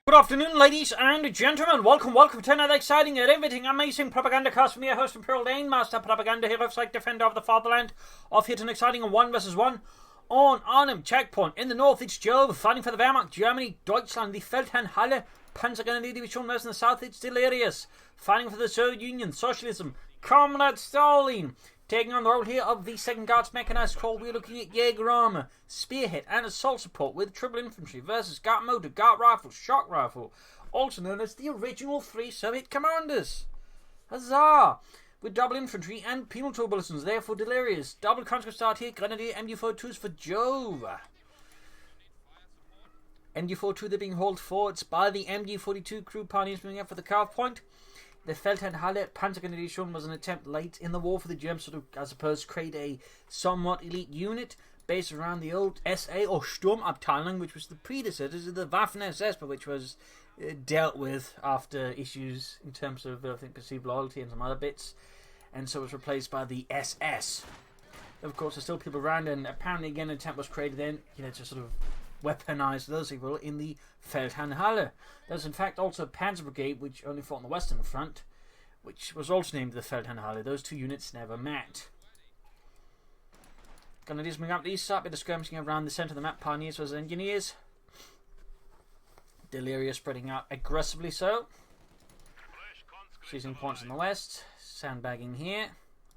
Good afternoon, ladies and gentlemen. Welcome to another exciting and riveting, amazing Propagandacast from your host, Imperial Dane, Master Propaganda, hero, like defender of the fatherland. Off here to an exciting 1 vs 1 on Arnhem Checkpoint. In the north, it's Jove, fighting for the Wehrmacht, Germany, Deutschland, the Feldherrn Panzergrenadier Division. Whereas in the south, it's Delirious, fighting for the Soviet Union, Socialism, Comrade Stalin. Taking on the role here of the 2nd Guards Mechanized Corps, we're looking at Jaeger armour, Spearhead and Assault Support with Triple Infantry versus Guard Motor, Guard Rifle, Shock Rifle, also known as the original 3 Soviet commanders. Huzzah! With Double Infantry and Penal Tool Bulletins there for Delirious. Double Conscript start here, Grenadier MG42s for Jove. MG42 they're being hauled forwards by the MG42 crew pioneers moving up for the carve point. The Feldherrn Panzergrenadier was an attempt late in the war for the Germans to, I suppose, create a somewhat elite unit based around the old SA or Sturmabteilung, which was the predecessors of the Waffen-SS, but which was dealt with after issues in terms of, I think, perceived loyalty and some other bits, and so it was replaced by the SS. Of course, there's still people around, and apparently again an attempt was created then, to sort of weaponized those people in the Feldherrn. There's in fact also a Panzer Brigade which only fought on the Western Front, which was also named the Feldherrn. Those two units never met. Grenadiers moving up the east side, bit of skirmishing around the centre of the map. Pioneers was engineers. Delirious spreading out aggressively so. Seizing points in the west. Sandbagging here.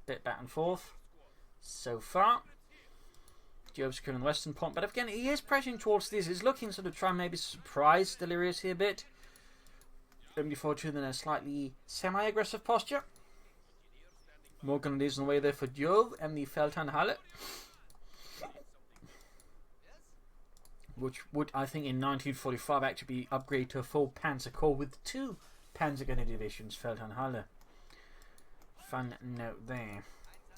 Bit back and forth so far. Jove securing the western point, but again he is pressuring towards this. He's looking to sort of try and maybe surprise Delirious here a bit. MD42 then a slightly semi-aggressive posture. More grenadiers on the way there for Jove and the Feldherrn, which would, I think, in 1945 actually be upgraded to a full Panzer Corps with 2 Panzer Grenadier divisions, Feldherrn. Fun note there.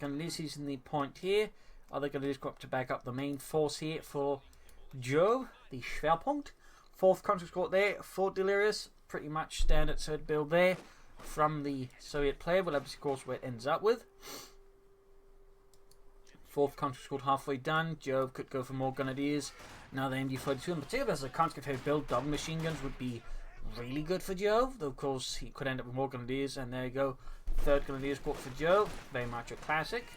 Grenadiers using the point here. Other grenadiers go up to back up the main force here for Jove, the Schwerpunkt. 4th Conscript Corps there for Delirious. Pretty much standard third build there from the Soviet player. We'll have to see, of course, where it ends up with. 4th Conscript Corps halfway done. Jove could go for more grenadiers. Now the MG42, in particular as a conscript heavy build, double machine guns would be really good for Jove. Though, of course, he could end up with more grenadiers. And there you go. 3rd Grenadiers Corps for Jove. Very much a classic.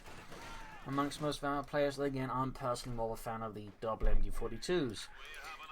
Amongst most Wehrmacht players, again, I'm personally more of a fan of the double MG42s.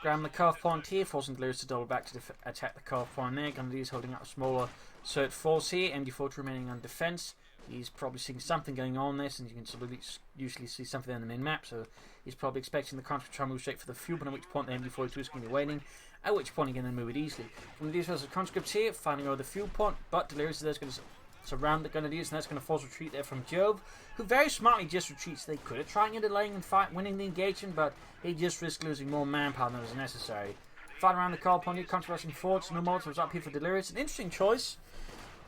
Grab the carve point here, forcing Delirious to double back to attack the carve point there. Grenadiers holding up a smaller third force here. MG42 remaining on defense. He's probably seeing something going on there, since you can sort of usually see something on the min-map, so he's probably expecting the conscript to try and move straight for the fuel, but at which point the MG42 is going to be waiting, at which point he can then move it easily. Grenadiers versus conscripts here, finding over the fuel point, but Delirious is going to surround the Grenadiers, and that's going to force retreat there from Jove, who very smartly just retreats. They could have tried delaying and winning the engagement, but he just risked losing more manpower than was necessary. Fight around the car point, conscript rushing forwards, no Molotovs up here for Delirious. An interesting choice.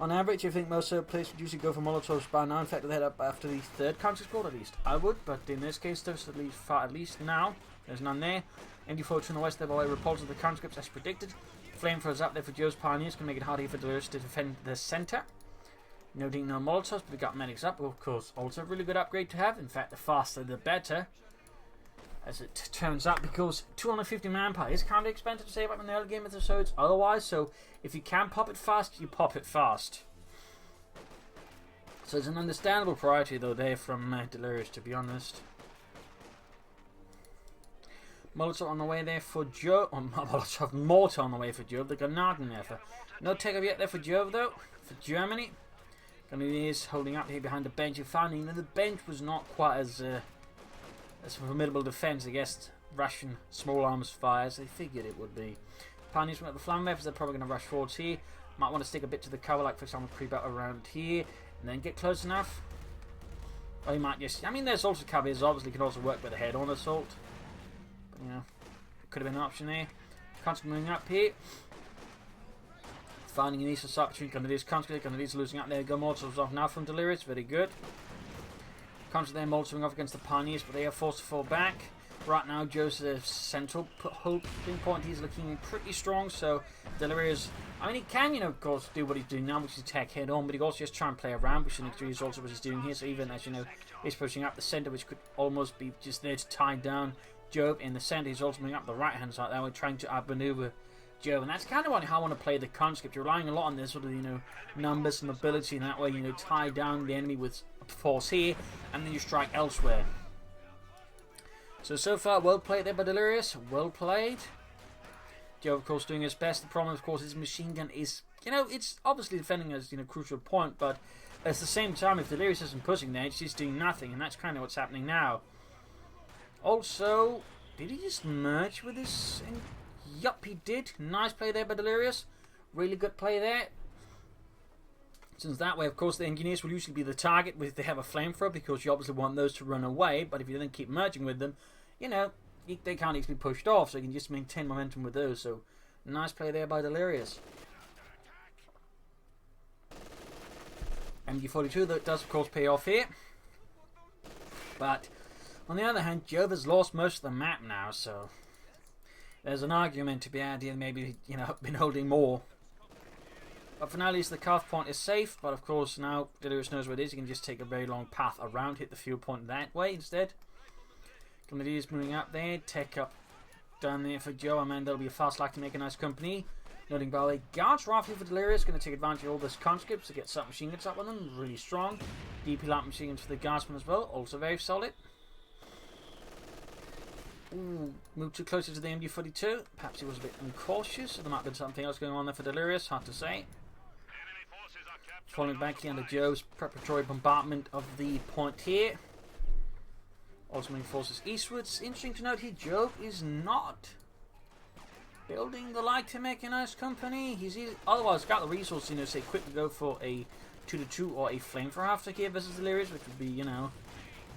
On average, I think most players would usually go for Molotovs by now. In fact, they head up after the 3rd conscript corps, at least I would, but in this case, there's at least now. There's none there. MD42 on the west, they've already repulsed the conscripts as predicted. Flamethrowers up there for Jove's Pioneers, can make it harder for Delirious to defend the centre. Noting no Molotovs, but we got medics up, of course. Also a really good upgrade to have. In fact, the faster the better, as it turns out, because 250 manpower is kind of expensive to save up in the early game of the episodes otherwise, so if you can pop it fast, you pop it fast. So it's an understandable priority though there from Delirious, to be honest. Molotov on the way there for Jove. Molotov mortar on the way for Jove. The Granaten there. No take-up yet there for Jove though, for Germany. Grenadiers holding up here behind the bench. You're finding that the bench was not quite as a formidable defence against Russian small arms fire as they figured it would be. Pioneers went up the flank left, they're probably going to rush forwards here. Might want to stick a bit to the cover, like for example creep out around here and then get close enough. Or you might just, there's also cavalry, obviously can also work with a head-on assault, but it could have been an option there. Constantly moving up here. Finding an eastern side between Grenadiers, Grenadiers losing out there. Go Molotovs off now from Delirious, very good. Conscript there, Molotoving off against the Pioneers, but they are forced to fall back. Right now, Joseph's central holding point, he's looking pretty strong, so Delirious, he can, of course, do what he's doing now, which is attack head on, but he also just try and play around, which is also what he's doing here, so even as he's pushing up the centre, which could almost be just there to tie down Jove in the centre. He's also moving up the right hand side, that way trying to outmaneuver Jove, and that's kind of how I want to play the conscript. You're relying a lot on this sort of, you know, numbers and mobility, and that way, you know, tie down the enemy with force here, and then you strike elsewhere. So far, well played there by Delirious. Well played. Jove, of course, doing his best. The problem, of course, his machine gun is, you know, it's obviously defending us, you know, crucial point, but at the same time, if Delirious isn't pushing there, it's just doing nothing, and that's kind of what's happening now. Also, did he just merge with his... Yup, he did. Nice play there by Delirious. Really good play there. Since that way, of course, the engineers will usually be the target if they have a flamethrower, because you obviously want those to run away, but if you then keep merging with them, you know, they can't easily be pushed off, so you can just maintain momentum with those. So, nice play there by Delirious. MG42, that does, of course, pay off here. But, on the other hand, Jove has lost most of the map now, so... There's an argument to be had here, maybe, you know, been holding more. But for now, at least the carve point is safe. But of course, now Delirious knows where it is. He can just take a very long path around, hit the fuel point that way instead. Delirious moving up there, tech up down there for Joe. And then there'll be a fast like to make a nice company. Noting by the way, guards rifle for Delirious, going to take advantage of all this conscripts to get submachine guns up on them. Really strong. DP light machine guns for the guardsmen as well. Also very solid. Ooh, moved too closer to the MG42. Perhaps he was a bit incautious. There might have been something else going on there for Delirious. Hard to say. Falling back here under Jove's preparatory bombardment of the point here. Also moving forces eastwards. Interesting to note here, Jove is not building the light to make a nice company. He's otherwise got the resources, you know, say quickly go for a 2-2 or a flamethrower after here versus Delirious, which would be, you know,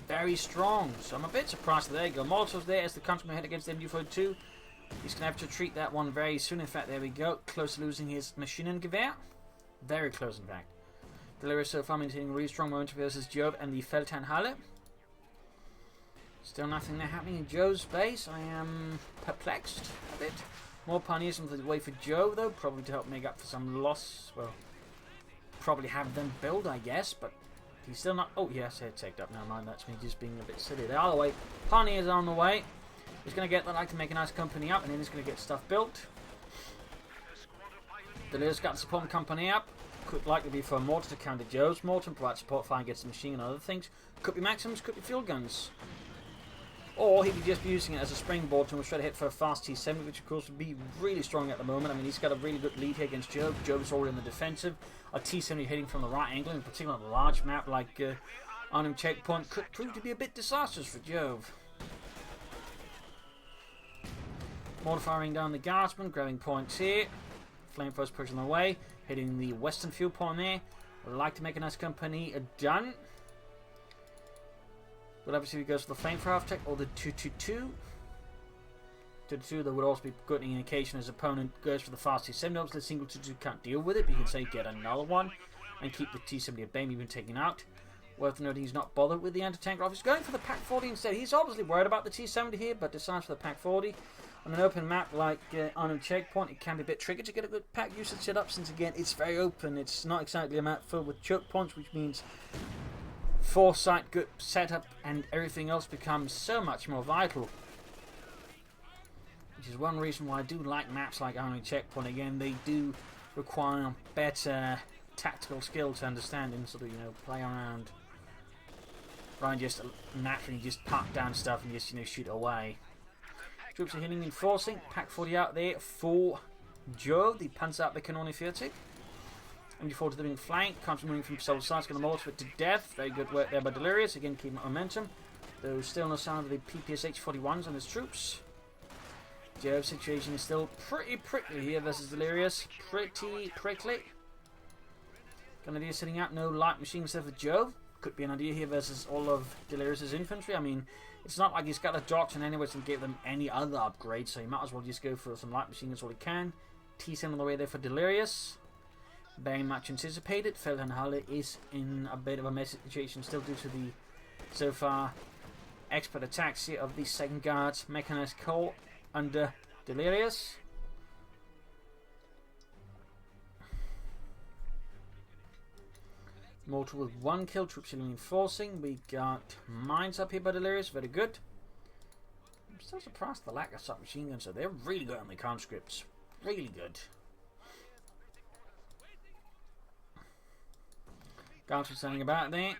very strong. So I'm a bit surprised. There you go. Molotov's there as the countryman head against the MG42. He's going to have to treat that one very soon. In fact, there we go. Close to losing his machine gun gewehr. Very close, in fact. Delirious so far maintaining a really strong momentum versus Jove and the Feldherrnhalle. Still nothing there happening in Jove's base. I am perplexed a bit. More pioneers on the way for Jove, though. Probably to help make up for some loss. Well, probably have them build, I guess, but he's still not... Oh, yes, head taked up. Never mind, that's me just being a bit silly. The other way, pioneers are on the way. He's going to get that like to make a nice company up, and then he's going to get stuff built. Delirious got the support company up. Could likely be for a mortar to counter Jove's mortar and provide support fire against the machine and other things. Could be Maxims, could be field guns. Or he could just be using it as a springboard to try to hit for a fast T-70, which of course would be really strong at the moment. I mean, he's got a really good lead here against Jove. Jove's already in the defensive. A T-70 hitting from the right angle, in particular on a large map like Arnhem Checkpoint, could prove to be a bit disastrous for Jove. Mortar firing down the guardsman, grabbing points here. Flamethrowers pushing away, hitting the western fuel point there. Would like to make a nice company done. But obviously he goes for the flamethrower tech or the 2-2-2. 2-2 that would also be good indication his opponent goes for the fast T-70. Obviously the single 2-2 can't deal with it, but you can say get another one and keep the T-70 at bay, even taken out. Worth noting he's not bothered with the anti-tank rifle. He's going for the Pak-40 instead. He's obviously worried about the T-70 here, but decides for the Pak-40. On an open map like Arnhem Checkpoint, it can be a bit tricky to get a good pack usage set up, since again it's very open. It's not exactly a map filled with choke points, which means foresight, good setup, and everything else becomes so much more vital. Which is one reason why I do like maps like Arnhem Checkpoint. Again, they do require better tactical skill to understand and sort of, you know, play around. Rather than just naturally just park down stuff and just, you know, shoot away. Troops are hitting and enforcing. Pak-40 out there for Jove, the Panzerabwehrkanone. MG4 to the wing flank. Comes moving from several sides. Going to mortar it to death. Very good work there by Delirious. Again, keeping up momentum. Though still no sign of the PPSH-41s on his troops. Jove's situation is still pretty prickly here versus Delirious. Pretty prickly. Grenadier sitting out. No light machine instead for Jove. Could be an idea here versus all of Delirious's infantry. I mean, it's not like he's got a doctrine anyway to give them any other upgrades, so he might as well just go for some light machine guns all he can. T-7 on the way there for Delirious. Very much anticipated. Feldherrnhalle is in a bit of a messy situation still due to the, so far, expert attacks here of the 2nd Guards Mechanized Corps under Delirious. Mortar with 1 kill, troops reinforcing. We got mines up here by Delirious, very good. I'm still surprised at the lack of submachine guns, so they're really good on the conscripts. Really good. Guards were saying about there.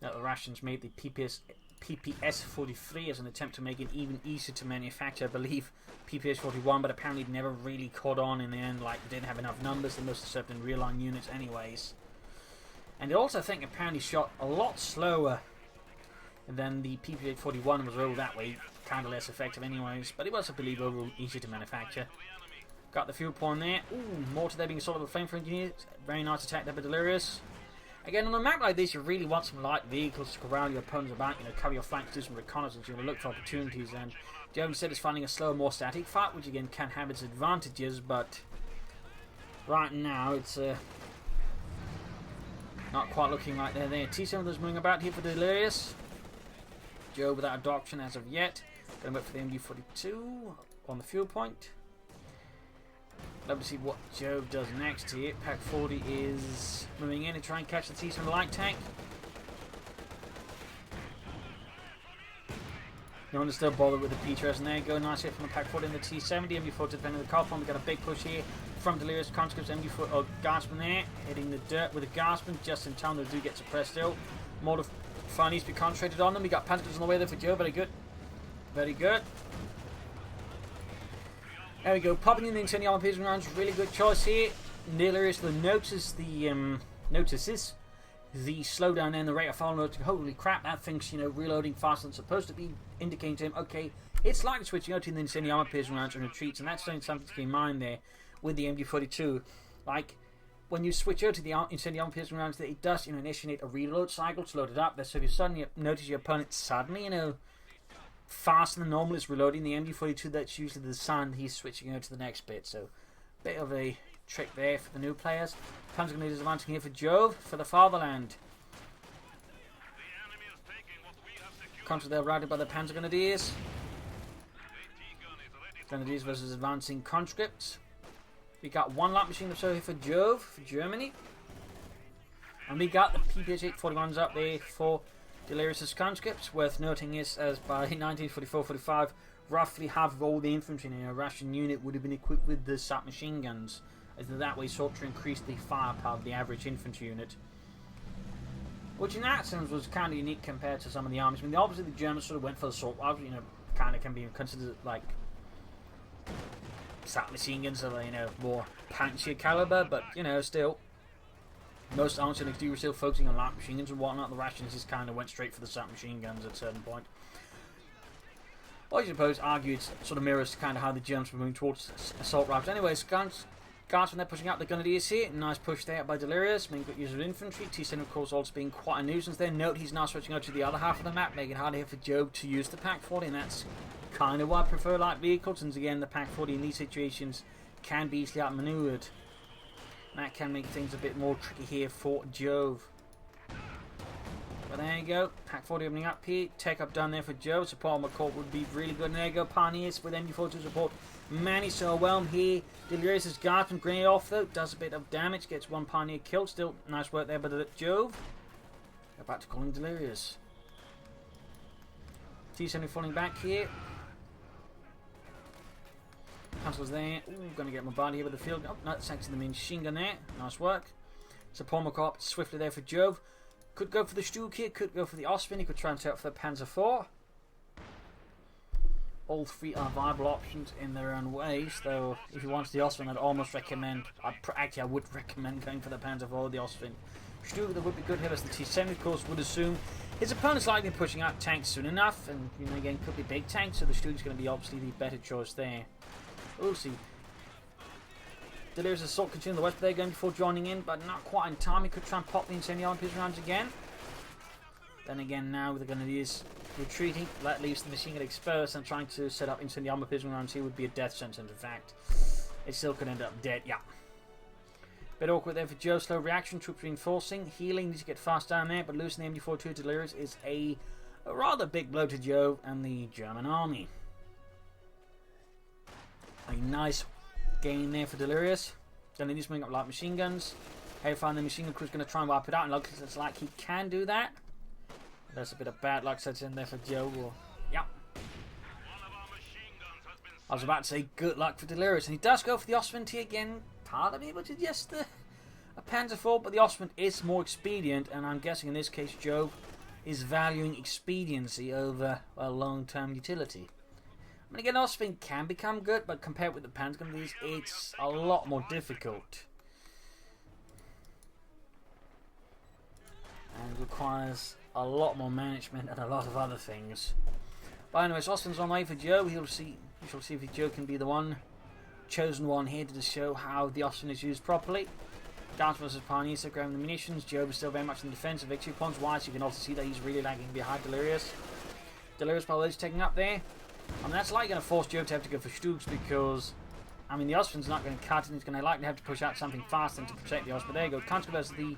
That the Russians made the PPS-43 as an attempt to make it even easier to manufacture. I believe PPS-41, but apparently it never really caught on in the end. Like, they didn't have enough numbers. They must have served in real-line units anyways. And they also, I think, apparently shot a lot slower than the PPS-41 was rolled that way. Kind of less effective anyways. But it was, I believe, overall easier to manufacture. Got the fuel point there. Ooh, mortar there being assaulted with flame for engineers. Very nice attack there by Delirious. Again, on a map like this, you really want some light vehicles to corral your opponents about, cover your flanks, do some reconnaissance, look for opportunities, and Jove instead is finding a slower, more static fight, which again can have its advantages, but right now it's not quite looking like they're there. T7 is moving about here for Delirious. Jove without adoption as of yet. Going to wait for the MG42 on the fuel point. Love to see what Jove does next here. Pack 40 is moving in to try and catch the T7 light tank. No one is still bothered with the Peters, and there you go. Nice hit from the Pack 40 and the T70. MG4 to defend the car bomb. We got a big push here from Delirious. Conscripts MG4 Gaspman there, hitting the dirt with a Gaspman just in time. They do get suppressed still. More to fire needs to be concentrated on them. We got Panthers on the way there for Jove. Very good. Very good. There we go, popping in the incendiary armor piercing rounds, really good choice here. Delirious notices the slowdown and the rate of fire note. Holy crap, that thing's reloading faster than it's supposed to be, indicating to him, okay, it's likely switching out to the incendiary armor piercing rounds and retreats, and that's something to keep in mind there with the MG42. Like, when you switch out to the incendiary armor piercing rounds, it does initiate a reload cycle to load it up. So if you suddenly notice your opponent suddenly faster than normal is reloading the MG42, that's usually the sign he's switching out to the next bit. So, bit of a trick there for the new players. Panzer Grenadiers advancing here for Jove, for the fatherland. Contra there routed by the Panzer Grenadiers. Grenadiers versus advancing conscripts. We got one light machine or so here for Jove, for Germany. And we got the PPS-841s up there for Delirious' conscripts. Worth noting is, as by 1944-45, roughly half of all the infantry in a Russian unit would have been equipped with the submachine guns, as that way sought to increase the firepower of the average infantry unit. Which in that sense was kind of unique compared to some of the armies. I mean, the opposite, the Germans sort of went for the assault rifles, kind of can be considered like submachine guns of more punchier caliber, but still. Most arms do still focusing on light machine guns and whatnot. The Russians just kind of went straight for the submachine guns at a certain point. Well, I suppose argue it sort of mirrors kind of how the Germans were moving towards assault rifles. Anyways, guards when they're pushing out the Grenadiers here. Nice push there by Delirious, making good use of infantry. T7 of course also being quite a nuisance there. Note he's now switching out to the other half of the map, making it harder here for Jove to use the Pack 40, and that's kind of why I prefer light vehicles, since again the Pack 40 in these situations can be easily outmaneuvered. That can make things a bit more tricky here for Jove. But there you go. Pack 40 opening up here. Take up down there for Jove. Support on McCall would be really good. And there you go. Pioneers with MG4 to support. Manny so overwhelmed here. Delirious' Guardsman grenade off though. Does a bit of damage. Gets one Pioneer killed. Still nice work there by Jove. About to call in Delirious. T70 falling back here. Council's there. Ooh, going to get bombarded here with the field. Oh, no, that's actually the machine gun there. Nice work. So Paul McCall swiftly there for Jove. Could go for the Stuke here. Could go for the Ostwind. He could try and take out for the Panzer IV. All three are viable options in their own ways. Though, if you want the Ostwind, I'd almost recommend. I would recommend going for the Panzer IV or the Ostwind. Stuke, that would be good here as the T70, of course, would assume his opponent's likely pushing out tanks soon enough. And, again, could be big tanks. So the Stuke's going to be obviously the better choice there. We'll see. Delirious assault continuing the west there going before joining in, but not quite in time. He could try and pop the incendiary piercing rounds again. Then again, now the Grenadiers retreating, that leaves the machine gun exposed, and trying to set up incendiary piercing rounds here would be a death sentence. In fact, it still could end up dead. Yeah. Bit awkward there for Joe. Slow reaction, troops reinforcing, healing. Needs to get fast down there, but losing the MG42 Delirious is a rather big blow to Jove and the German army. A nice gain there for Delirious. Then he needs to bring up light machine guns. Hellfire, the machine gun crew's going to try and wipe it out, and looks like he can do that. There's a bit of bad luck sets in there for Joe. Yeah. I was about to say good luck for Delirious, and he does go for the Ostwind here again. Part of me would suggest a Panzer IV, but the Ostwind is more expedient, and I'm guessing in this case Jove is valuing expediency over a long-term utility. I mean, again, Ostwind can become good, but compared with the Panzer grenadiers, it's a lot more difficult. And requires a lot more management and a lot of other things. But anyways, Ostwind's on the way for Joe. We shall see if Joe can be the chosen one here to just show how the Ostwind is used properly. Guards versus Pioneers, so grabbing the munitions. Jove is still very much in the defense of victory points wise. You can also see that he's really lagging behind Delirious. Delirious probably is taking up there. I mean, that's likely going to force Jove to have to go for Stugs because, I mean, the Ostwind's not going to cut and he's going to likely have to push out something fast and to protect the Ostwind. There you go. Counter versus the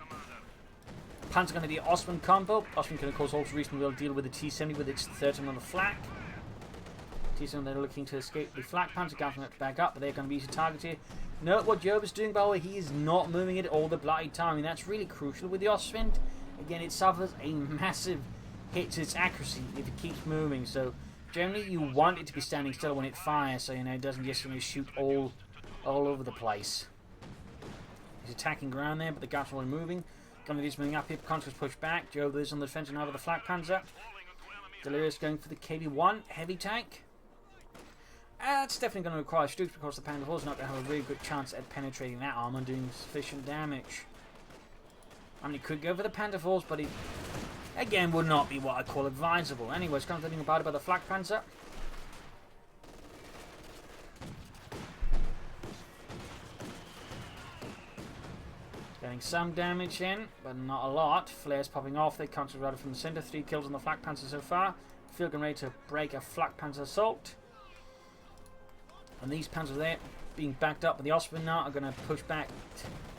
Panzer going to be Ostwind combo. Ostwind can, of course, also reasonably well deal with the T-70 with its 13 on the flak. T-70 they're looking to escape the flak. Panzer Guards going to back up, but they're going to be easy to target here. Note what Jove is doing, by the way. He is not moving it all the bloody time. I mean, that's really crucial with the Ostwind. Again, it suffers a massive hit to its accuracy if it keeps moving. So, generally, you want it to be standing still when it fires, so you know it doesn't just shoot all over the place. He's attacking ground there, but the Guards are moving. Grenadiers moving up here. Conscious push back. Jove is on the defensive now with the flak Panzer. Delirious going for the KB1 heavy tank. That's definitely going to require Stugs because the Panzer IV is not going to have a really good chance at penetrating that armor and doing sufficient damage. I mean, he could go for the Panzer IVs, but he, again, would not be what I call advisable. Anyways, kind of thinking about it by the flak Panzer. Getting some damage in, but not a lot. Flares popping off. They counter rather from the center. 3 kills on the flak Panzer so far. Field gun ready to break a flak Panzer assault. And these Panzers there, being backed up by the Ostwind now, are going to push back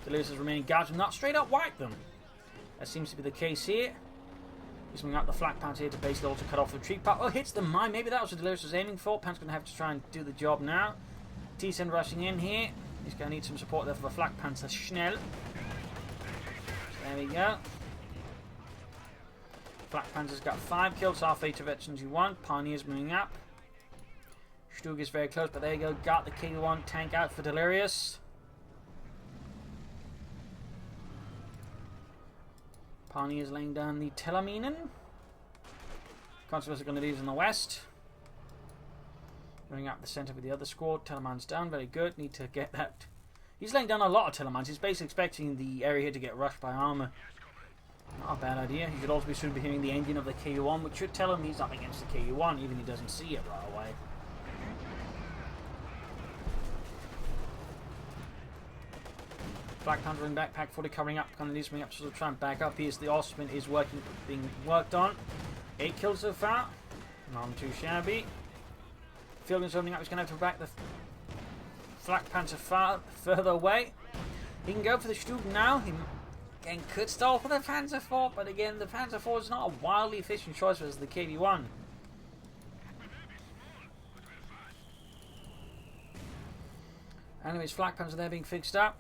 Delirious' remaining guards and not straight up wipe them. That seems to be the case here. He's moving up the flak Panzer here to basically also cut off the retreat path. Oh, hits the mine. Maybe that was what Delirious was aiming for. Panzer's going to have to try and do the job now. T-10 rushing in here. He's going to need some support there for the flak Panzer Schnell. There we go. Flak Panzer's got 5 kills, halfway to veterans you want. Pioneers moving up. Stug is very close, but there you go. Got the KB1 tank out for Delirious. Pioneers laying down the Teleminen. Conservatives are going to leave in the west. Going up the centre with the other squad. Teleman's down, very good. Need to get that. He's laying down a lot of Telemans. He's basically expecting the area here to get rushed by armour. Not a bad idea. He should also be soon be hearing the engine of the KU1, which should tell him he's up against the KU1, even if he doesn't see it right away. Black Panther and backpack 40 covering up, kind of needs to bring up to sort of try and back up. Here's the Ostwind is being worked on. 8 kills so far. Not too shabby. Field gun's opening up. He's going to have to back the Black Panther further away. He can go for the Stug now. He again could stall for the Panzer IV, but again the Panzer IV is not a wildly efficient choice versus the KB1. Anyways, Flak Panzer there being fixed up.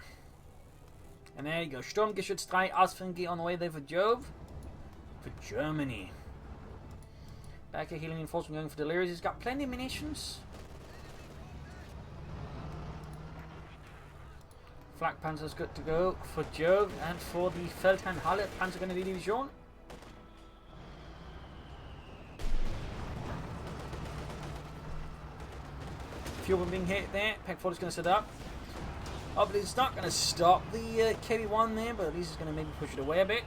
And there you go. Sturmgeschütz 3 Ausfringi on the way there for Jove. For Germany. Back here, healing reinforcement going for Delirious. He's got plenty of munitions. Flak Panzer's good to go for Jove and for the Feldherrn Halle Panzergrenadier Division. Fuel being hit there. Pack 4 is going to set up. Oh, but it's not going to stop the KB1 there, but at least it's going to maybe push it away a bit.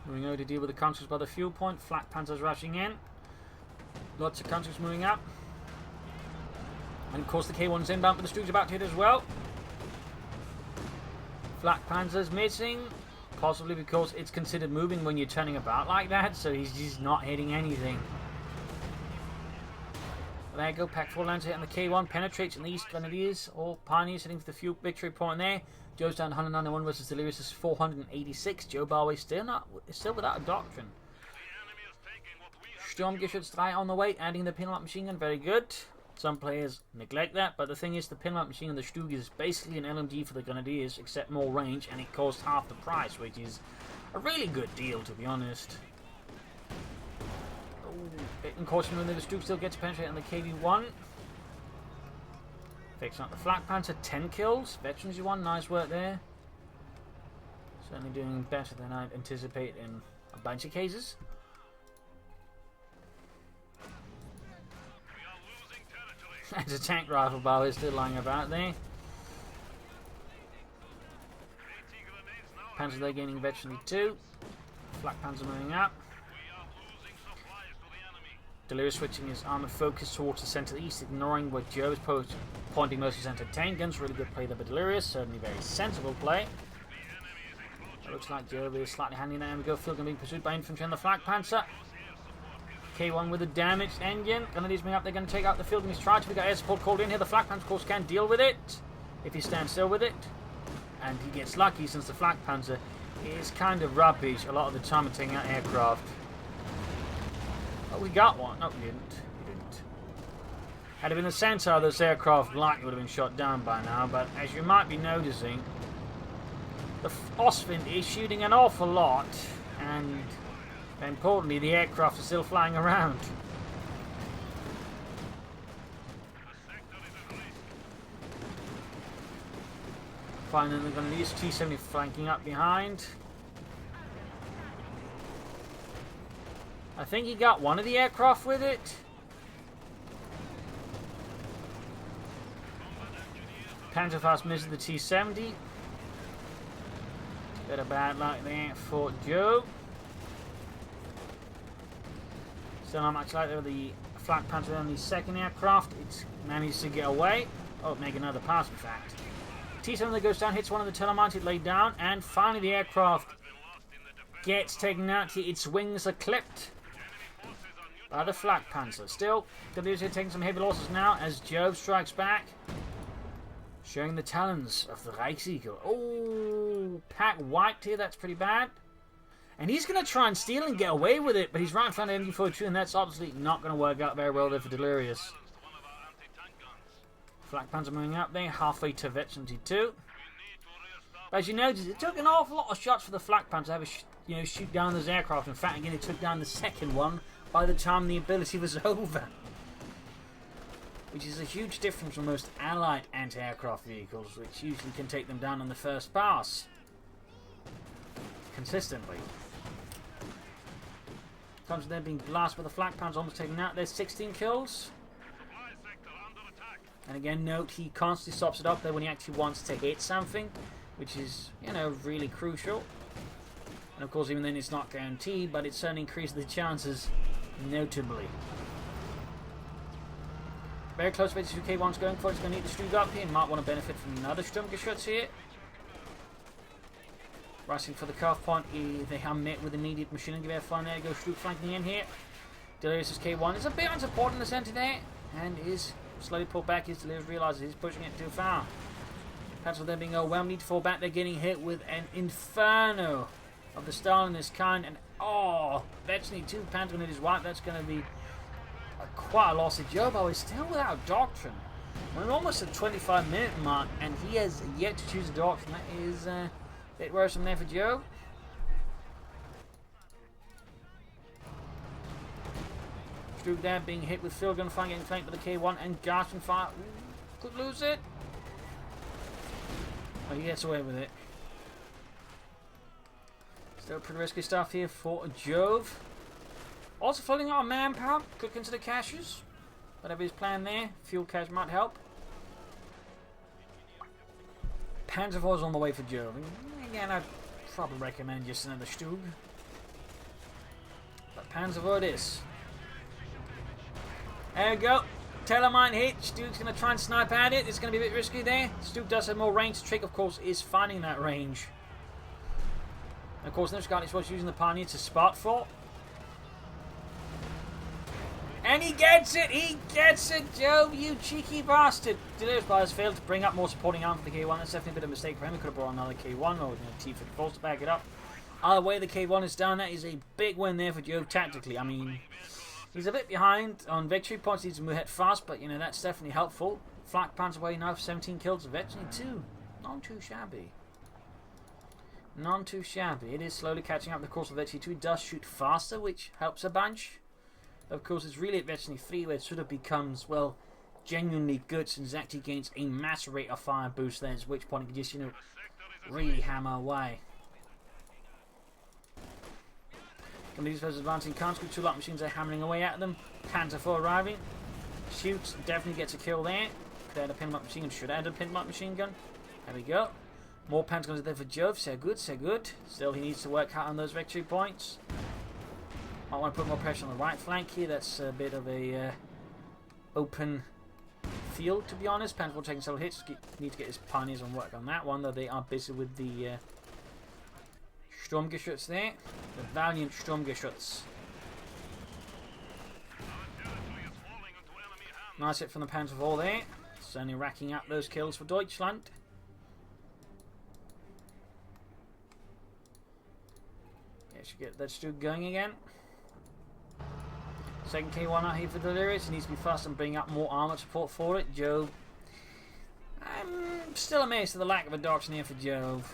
Moving over to deal with the counters by the fuel point. Flak Panzer's rushing in. Lots of counters moving up. And of course the K1's inbound, but the Stug's about to hit as well. Flak Panzer's missing. Possibly because it's considered moving when you're turning about like that, so he's just not hitting anything. There you go, Pack 4 lands hit on the K1, penetrates in the East Grenadiers, or Pioneers heading for the fuel victory point there. Joe's down 191 versus Delirious is 486. Joe Barway still without a doctrine. Sturmgeschütz 3 on the way, adding the pinlock machine gun, very good. Some players neglect that, but the thing is the pinlock machine gun, the Stug, is basically an LMG for the Grenadiers, except more range, and it costs half the price, which is a really good deal, to be honest. In caution when the Stroop still gets to penetrate on the KV-1. Fixing up the Flak Panther, 10 kills. Veterans you won, nice work there. Certainly doing better than I'd anticipate in a bunch of cases. There's a tank rifle barrel still lying about there. Panzer there gaining veteran 2. Flak Panzer moving up. Delirious switching his armoured focus towards the centre east, ignoring where Jove is pointing mostly centre 10 guns. Really good play there by Delirious, certainly very sensible play. It looks like Jove is slightly handy now. And we go, Filgan being pursued by infantry on the Flak Panzer. K1 with a damaged engine. Grenadiers moving up, they're going to take out the field, and he's tried to. We got air support called in here. The Flak Panzer, of course, can't deal with it if he stands still with it. And he gets lucky since the Flak Panzer is kind of rubbish a lot of the time at taking out aircraft. Oh, we got one. No, we didn't. We didn't. Had it been the centre of this aircraft, likely would have been shot down by now. But as you might be noticing, the Ostwind is shooting an awful lot, and importantly, the aircraft is still flying around. Finally, they're going to use T-70 flanking up behind. I think he got one of the aircraft with it. Panzerfaust misses the T-70. Bit of bad luck there for Joe. Still not much like there with the Flak Panther on the second aircraft. It's managed to get away. Oh, make another pass, in fact. T-70 that goes down, hits one of the telemarks it laid down, and finally the aircraft gets taken out. Its wings are clipped by the Flak Panther. Still, Delirious taking some heavy losses now as Jove strikes back, showing the talons of the Reichseagle. Oh, pack wiped here, that's pretty bad. And he's going to try and steal and get away with it, but he's right in front of MG42, and that's obviously not going to work out very well there for Delirious. Flak Panzer moving up there, halfway to Vet 72. But as you notice, it took an awful lot of shots for the Flak Panzer to have a shoot down those aircraft. In fact, again, it took down the second one by the time the ability was over. Which is a huge difference from most allied anti-aircraft vehicles, which usually can take them down on the first pass. Consistently. Times they're being blasted by the Flak Panzer, almost taken out. There's 16 kills. And again, note he constantly stops it up there when he actually wants to hit something, which is, really crucial. And of course, even then, it's not guaranteed, but it certainly increases the chances notably. Very close to K1's going for it. He's going to need the Stroog up here. He might want to benefit from another Sturmgeschütz here. Rushing for the cuff point. They are met with immediate machine gun fire. There goes Stroog flanking in here. Delirious' K1 is a bit unsupported in the centre there, and is slowly pulled back as Delirious realises he's pushing it too far. Panzer then being overwhelmed, need to fall back. They're getting hit with an inferno of the style in this kind, and eventually 2 Panzer when it is wiped. That's going to be quite a loss of Joe, but he's still without doctrine. We're almost at 25-minute mark, and he has yet to choose a doctrine. That is a bit worrisome there for Joe. Stroog there being hit with field gun fire, getting flanked by the K1 and gasping fire. Ooh, could lose it. Oh, he gets away with it. Still pretty risky stuff here for Jove. Also floating out manpower. Could consider caches. Whatever his plan there. Fuel cache might help. Panzerforce on the way for Jove. Again, I'd probably recommend just another Stroog. But Panzerforce it is. There we go. Telemine hit. Stroog's going to try and snipe at it. It's going to be a bit risky there. Stroog does have more range. The trick, of course, is finding that range. And of course, next guy is using the Pioneer to spot for. And he gets it! He gets it, Jove, you cheeky bastard! Delirious has failed to bring up more supporting arm for the K1. That's definitely a bit of a mistake for him. He could have brought another K1 or T-54 to back it up. Either way, the K1 is down. That is a big win there for Jove tactically. I mean, he's a bit behind on victory points. Needs to move ahead fast, but that's definitely helpful. Flak Panzer away now for 17 kills. Eventually 2. Not too shabby. Not too shabby. It is slowly catching up. The course of Vetchi 2 does shoot faster, which helps a bunch. Of course, it's really at Destiny 3 where it sort of becomes, well, genuinely good since it actually gains a massive rate of fire boost then, at which point it can just, really hammer away. When these players advancing, can't scoop 2 light machines are hammering away at them. Panther 4 arriving. Shoots, definitely gets a kill there. Could add a pin machine gun, should add a pin machine gun. There we go. More Pentagons are there for Jove, so good, so good. Still, he needs to work hard on those victory points. Might want to put more pressure on the right flank here. That's a bit of a open field, to be honest. Panther taking several hits. Need to get his pioneers on work on that one, though they are busy with the Sturmgeschütz there. The valiant Sturmgeschütz. Nice hit from the Panther 4 there. Certainly racking up those kills for Deutschland. Yeah, should get that Stu going again. Second K1 out here for Delirious. He needs to be fast and bring up more armor support for it. Jove. I'm still amazed at the lack of adoption here for Jove.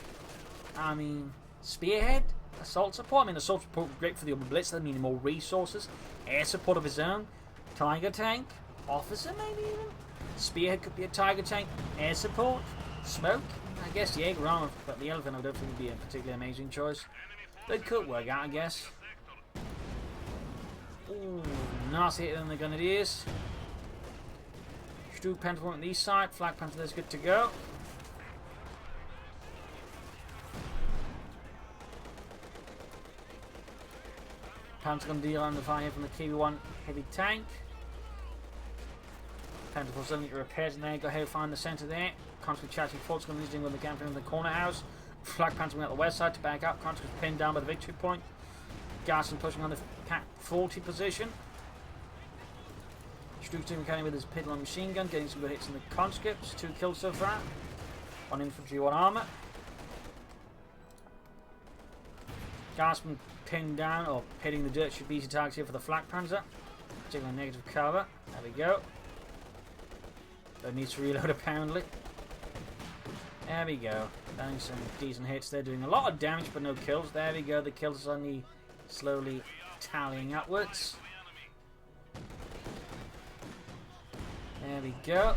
I mean, Spearhead? Assault support? I mean, assault support would be great for the Blitz. That means more resources. Air support of his own. Tiger tank. Officer, maybe even? Spearhead could be a Tiger tank. Air support. Smoke? I guess Jaeger armor, but the Elephant I don't think would be a particularly amazing choice. But it could work out, I guess. Ooh, nasty hit on the Grenadiers. Stu Panther on the east side. Flag Panther there's good to go. Panther going to deal under fire here from the Kiwi-1 heavy tank. Panther for suddenly repairs in there. Go ahead and find the centre there. Constantly charging forwards, going to be using with the camping in the corner house. Flag Panther going out the west side to back up. Constantly pinned down by the victory point. Garson pushing on the Cat 40 position. Struve doing carrying with his pistol and machine gun, getting some good hits in the conscripts. 2 kills so far. 1 infantry, 1 armour. Garson pinned down or hitting the dirt should be easy targets here for the Flak Panzer. Taking a negative cover. There we go. That needs to reload apparently. There we go. Doing some decent hits. They're doing a lot of damage but no kills. There we go. The kills are only slowly tallying upwards. There we go.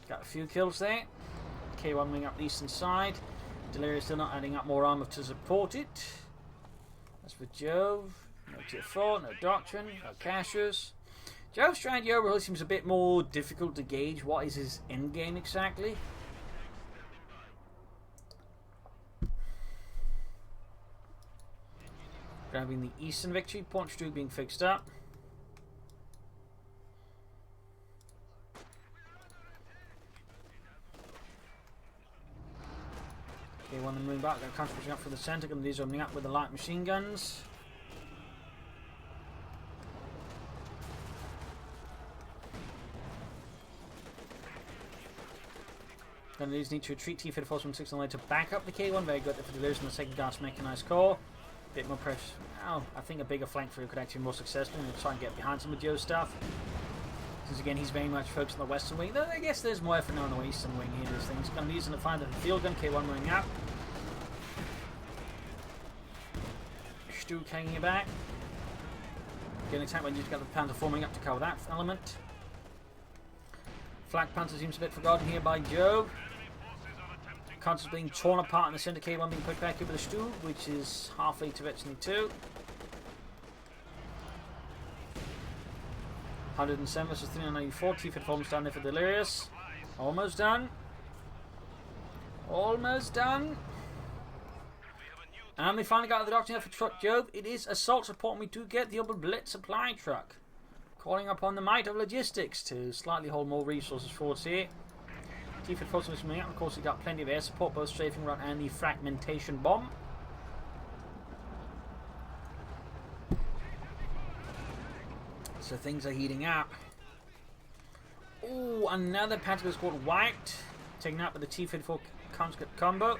Got a few kills there. K1 wing up the eastern side. Delirious still not adding up more armor to support it. That's for Jove. No tier 4, no Doctrine, no Cassius. Jove's strategy overall seems a bit more difficult to gauge. What is his end game exactly? Grabbing the eastern victory point, Stu being fixed up. Okay, one of them moving back, got concentration up for the centre, and these are opening up with the light machine guns. And these need to retreat T-Fit Force from 6 on the way to back up the K1. Very good for Delirious in the second gas mechanized core. Bit more pressure. Oh, I think a bigger flank through could actually be more successful and try and get behind some of Joe's stuff. Since again, he's very much focused on the western wing. Though I guess there's more effort now on the eastern wing here. This thing's going to be using the find the field gun. K1 moving out. Stu hanging it back. Getting attacked when you've got the Panther forming up to cover that element. Flak Panther seems a bit forgotten here by Jove. Constantly being torn apart in the centre. K1 being put back here with the Stu, which is halfway to Destiny 2. 107 versus 394. T-Fit forms down there for Delirious. Almost done. Almost done. And we finally got the Doctrine for truck Jove. It is assault support. We do get the Upper Blitz supply truck. Calling upon the might of logistics to slightly hold more resources forwards here. T-Fit force was coming out. Of course, we got plenty of air support, both strafing run and the fragmentation bomb. So things are heating up. Oh, another Panther squad wiped. Taken out with the T-54 conscript combo.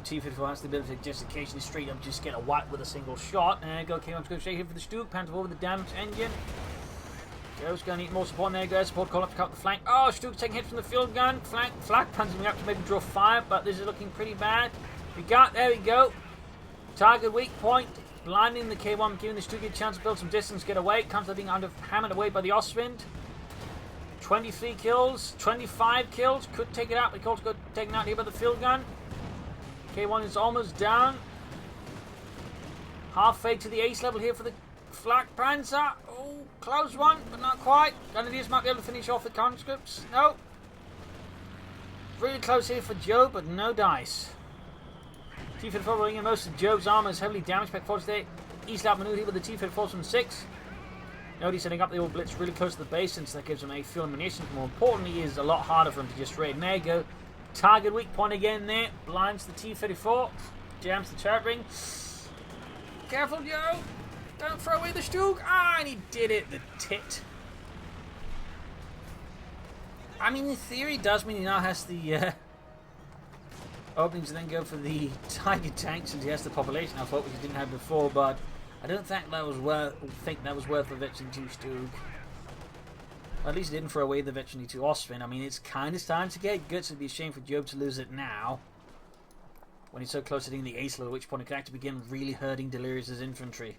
T-54 has the ability to just occasionally straight up just get a wipe with a single shot. And there you go, K1's going straight here for the Stu. Panther over the damaged engine. Joe's going to need more support. And there you go, support call up to cut the flank. Oh, Stu's taking hits from the field gun. Flak Panther's coming up to maybe draw fire, but this is looking pretty bad. There we go. Target weak point. blinding the K1, giving the Stug a chance to build some distance, get away. Constantly being hammered away by the Ostwind. 23 kills, 25 kills. Could take it out, but Coh2 got taken out here by the field gun. K1 is almost down. Halfway to the ace level here for the Flak Panzer. Oh, close one, but not quite. Grenadiers might be able to finish off the conscripts. No. Really close here for Jove, but no dice. T-54 rolling in most of Jove's armor is heavily damaged. Pack 48 east out maneuver here with the T-54 from 6. Nobody setting up the old blitz really close to the base, since that gives him a fuel and munitions. More importantly, is a lot harder for him to just raid. There you go. Target weak point again there. Blinds the T-34. Jams the turret ring. Careful, Joe. Don't throw away the Stug. Ah, and he did it. The tit. I mean, in theory, it does mean he now has the openings to then go for the Tiger tank, since he has the population I thought, which he didn't have before, but I don't think that was worth the Veteran 2 Stug. At least he didn't throw away the Veteran 2 Ostwind. I mean, it's kind of time to get guts. It'd be a shame for Jove to lose it now, when he's so close to hitting the ace level, at which point he can actually begin really hurting Delirious' infantry.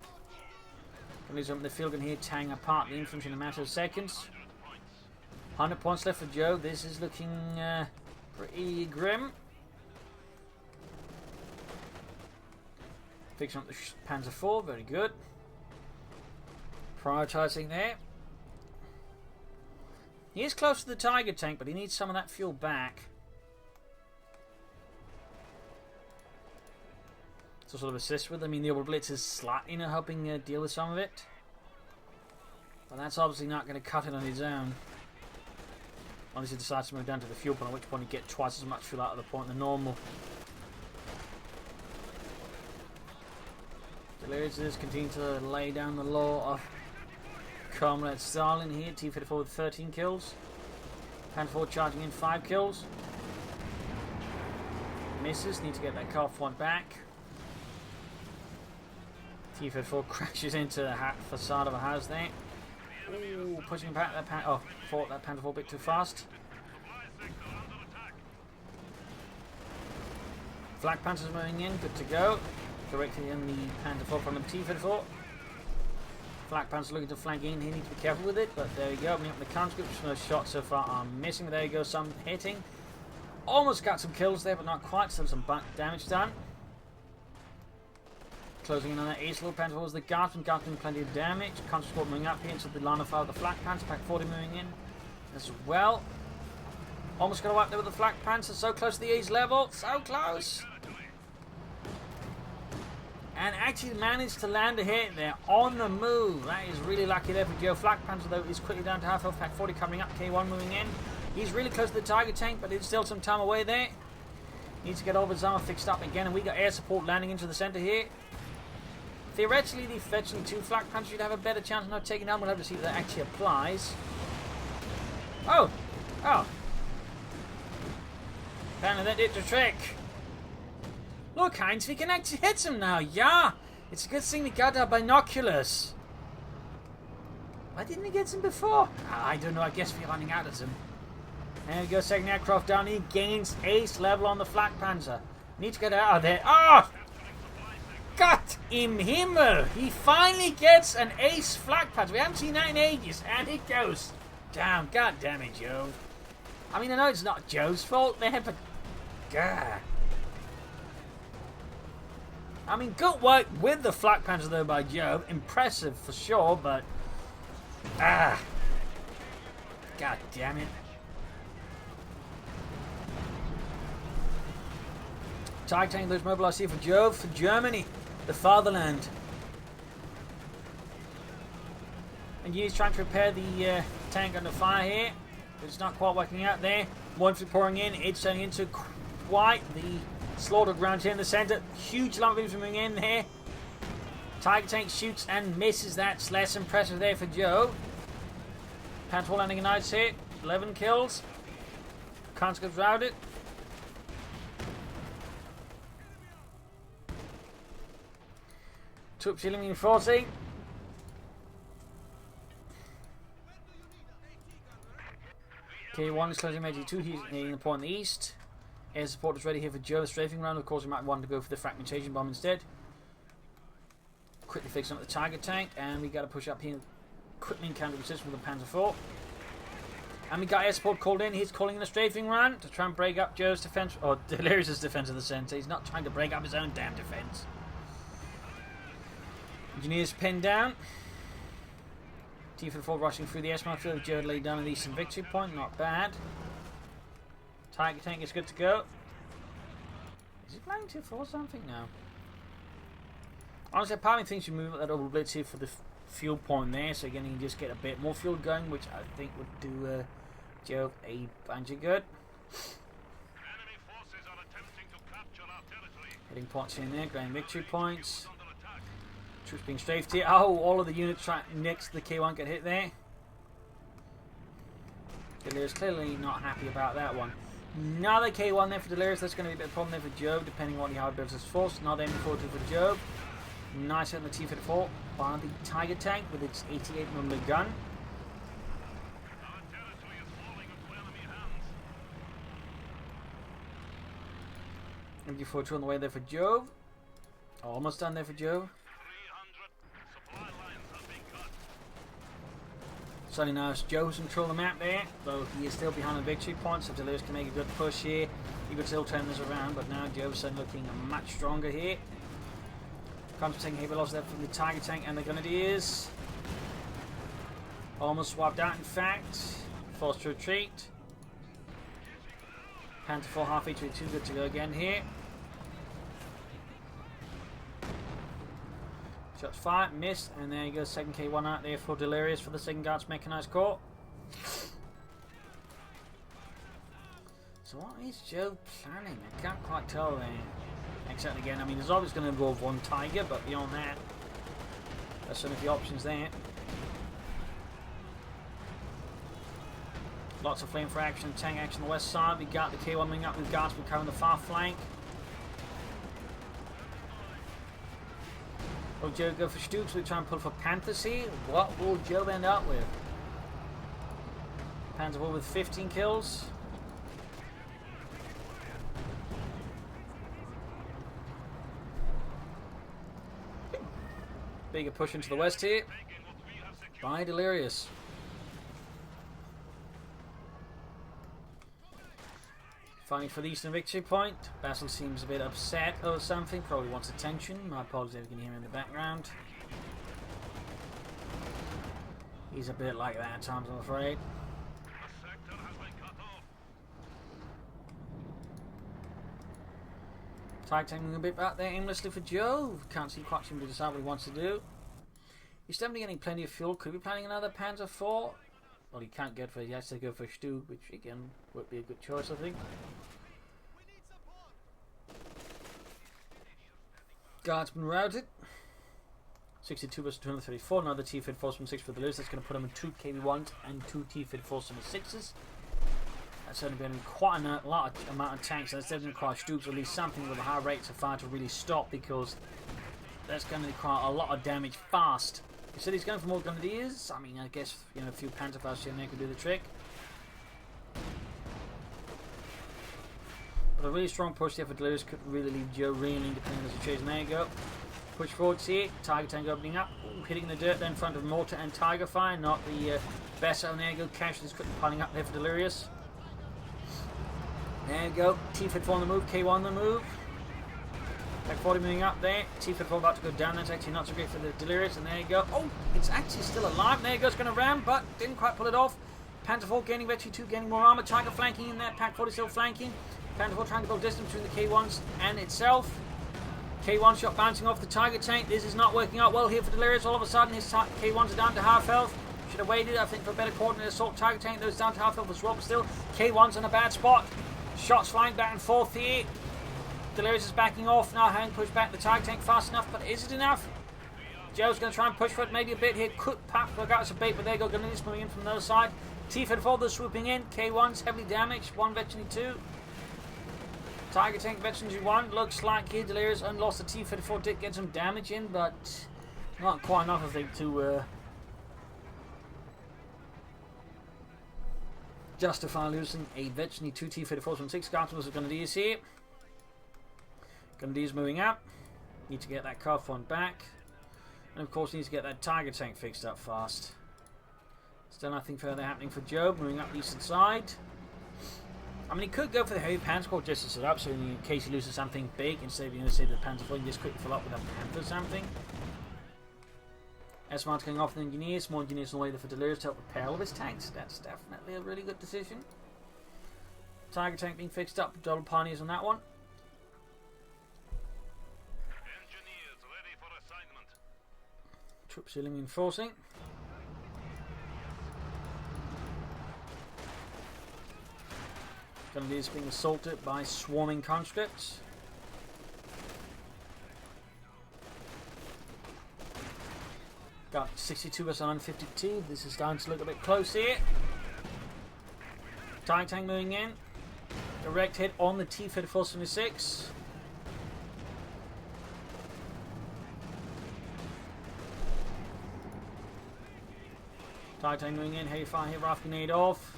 Can lose the field gun here, tearing apart the infantry in a matter of seconds. 100 points left for Jove. This is looking pretty grim. Fixing up the Panzer IV, very good. Prioritising there. He is close to the Tiger tank, but he needs some of that fuel back. So sort of assist with. I mean, the Orbital Blitz is slightly helping deal with some of it. But that's obviously not going to cut it on his own. Unless he decides to move down to the fuel point, at which point you get twice as much fuel out of the point than normal. Delirious is continuing to lay down the law of Comrade Stalin here. T-54 with 13 kills. Panzer IV charging in 5 kills. Misses, need to get that car point back. T-54 crashes into the facade of a house there. Ooh, pushing back that fought that Panzer IV a bit too fast. Flak Panzer's moving in, good to go. Directly in the Panzer IV from the T-54. Flak Panzer looking to flank in. He needs to be careful with it, but there you go. Opening up the conscripts. No shots so far are missing. But there you go, some hitting. Almost got some kills there, but not quite. Still some damage done. Closing in on that ace level. Panzer IV was the Guardsman. Guardsman plenty of damage. Conscript moving up here into the line of fire of the Flak Panzer. Pack 40 moving in as well. Almost got to wipe there with the Flak Panzer. So close to the ace level. So close. And actually managed to land a hit there on the move. That is really lucky there for Joe. Flak Panzer, though, is quickly down to half health. Pack 40 coming up. K1 moving in. He's really close to the Tiger tank, but it's still some time away there. Needs to get all of his armor fixed up again. And we got air support landing into the center here. Theoretically, the Veteran 2 Flak Panzer should have a better chance of not taking down. We'll have to see if that actually applies. Oh! Oh! Apparently that did the trick. Look, Heinz, we can actually hit him now, yeah! It's a good thing we got our binoculars. Why didn't we get him before? I don't know, I guess we're running out of them. There we go, second aircraft down. He gains ace level on the Flak Panzer. Need to get out of there. Oh! Gott im Himmel! He finally gets an ace Flak Panzer. We haven't seen that in ages, and it goes down. God damn it, Jove. I mean, I know it's not Jove's fault there, but... God. I mean, good work with the Flak Panzer, though, by Jove. Impressive, for sure, but... God damn it. Tiger tank, those mobilized here for Jove, for Germany, the fatherland. And he's trying to repair the tank under fire here. It's not quite working out there. More infantry pouring in. It's turning into quite the slaughter ground here in the center. Huge lump of infantry moving in here. Tiger tank shoots and misses. That's less impressive there for Joe. Panzer IV landing a nice hit. 11 kills. Conscripts routed. Troops healing reinforcing. K1 is closing Major 2. He's hitting the point in the east. Air support is ready here for Joe. Strafing round. Of course, we might want to go for the fragmentation bomb instead. quickly fix up the target tank, and we got to push up here, quickly encounter resistance with the Panzer IV. And we got air support called in. He's calling in a strafing run to try and break up Jove's defense, or Delirious' defense of the centre. He's not trying to break up his own damn defense. Engineers pinned down. T-54 rushing through the S-Mark field. Jove laid down an Eastern victory point. Not bad. Tiger tank is good to go. Is he planning to force something now? Honestly, part of me thinks you move that double blitz here for the fuel point there, so again you can just get a bit more fuel going, which I think would do Jove a bunch of good. Enemy forces are attempting to capture our territory. Hitting points in there, grabbing victory points. Troops being strafed here. Oh, all of the units next to the K1 get hit there. Delirious clearly not happy about that one. Another K1 there for Delirious. That's going to be a bit of a problem there for Jove, depending on how he builds his force. Another M42 for Jove. Nice hit on the T-54 by the Tiger tank with its 88mm gun. Our territory is falling into enemy hands. MG42 on the way there for Jove. Almost done there for Jove. 300 supply lines have been cut. Suddenly now it's Jove's control the map there, though he is still behind the victory point, so Delirious can make a good push here. He could still turn this around, but now Jove's suddenly looking much stronger here. Comes taking heavy loss there from the Tiger tank and the Grenadiers. Almost swapped out, in fact. Forced to retreat. Panther 4 half HV2 good to go again here. Shots fired, missed, and there you go, second K1 out there for Delirious for the 2nd Guards Mechanized Corps. So what is Jove planning? I can't quite tell there. Except again, I mean, there's always going to involve one Tiger, but beyond that, there's some of the options there. Lots of flame for action, tank action on the west side. We got the K1 wing up with Guards covering the far flank. Will Jove go for Stooks? We try and pull for Panthers here. What will Jove end up with? Panzer IV with 15 kills. Bigger push into the west here by Delirious. Fighting for the Eastern victory point. Basil seems a bit upset or something, probably wants attention. My apologies if you can hear him in the background. He's a bit like that at times, I'm afraid. A sector has been cut off. Tiger tank a bit back there aimlessly for Jove. Can't see quite seem to decide what he wants to do. He's definitely getting plenty of fuel. Could be planning another Panzer IV. Well, he can't get for it. He has to go for Stu, which again would be a good choice, I think. Guardsman routed. 62 versus 234. Another T-Fid Force from 6 for the list. That's going to put him in 2 KB1s and 2 T-Fid Force from 6s. That's only been quite a large amount of tanks. That's definitely require Stoops, or at least something with a high rates of fire to really stop, because that's going to require a lot of damage fast. He said he's going for more Grenadiers. I mean, I guess, you know, a few Panther Fights here and there could do the trick. But a really strong push there for Delirious could really leave Joe reeling depending on the situation. There you go. Push forwards here. Tiger tank opening up. Ooh, hitting the dirt there in front of Mortar and Tiger Fire. Not the best. And there you go. Cash is quickly piling up there for Delirious. There you go. T-Fid 4 on the move. K1 on the move. Tech 40 moving up there. T-Fid 4 about to go down. That's actually not so great for the Delirious. And there you go. Oh, it's actually still alive. There you go. It's going to ram, but didn't quite pull it off. Panther 4 gaining Victory 2, gaining more armor. Tiger flanking in there. Pack 40 still flanking. Panther 4 trying to build distance between the K1s and itself. K1 shot bouncing off the Tiger tank. This is not working out well here for Delirious. All of a sudden, his K1s are down to half health. Should have waited, I think, for a better coordinated assault. Tiger tank, those down to half health as well, but still, K1's in a bad spot. Shots flying back and forth here. Delirious is backing off now, having pushed back the Tiger tank fast enough, but is it enough? Joe's going to try and push for it, maybe a bit here. Could perhaps work out as a bait, but there you go. Grenadiers moving in from the other side. T-Fid 4, they're swooping in. K1's heavily damaged. 1 Veteran 2. Tiger tank Veteran 1. Looks like here Delirious unlost the T-Fid 4. Did get some damage in, but not quite enough, I think, to justify losing a Veteran 2 T-Fid 4 from 6. Guardsmen was Grenadiers here. Grenadiers moving up. Need to get that Coh2 back. And of course he needs to get that Tiger tank fixed up fast. Still nothing further happening for Jove, moving up the eastern side. I mean, he could go for the heavy Panther Corps just to set up, so in case he loses something big, instead of say the Panther Corps, he can just quickly fill up with a Panther or something. S-Mart's going off with engineers, more engineers on the way there for Delirious to help repair all of his tanks. That's definitely a really good decision. Tiger tank being fixed up, double pioneers on that one. Engineers ready for assignment. Troops healing reinforcing. Grenadiers being assaulted by swarming conscripts. Got 62 versus 152. This is starting to look a bit close here. Tiger tank moving in. Direct hit on the T-3476. Tiger tank moving in. Heavy fire here. Raft grenade off.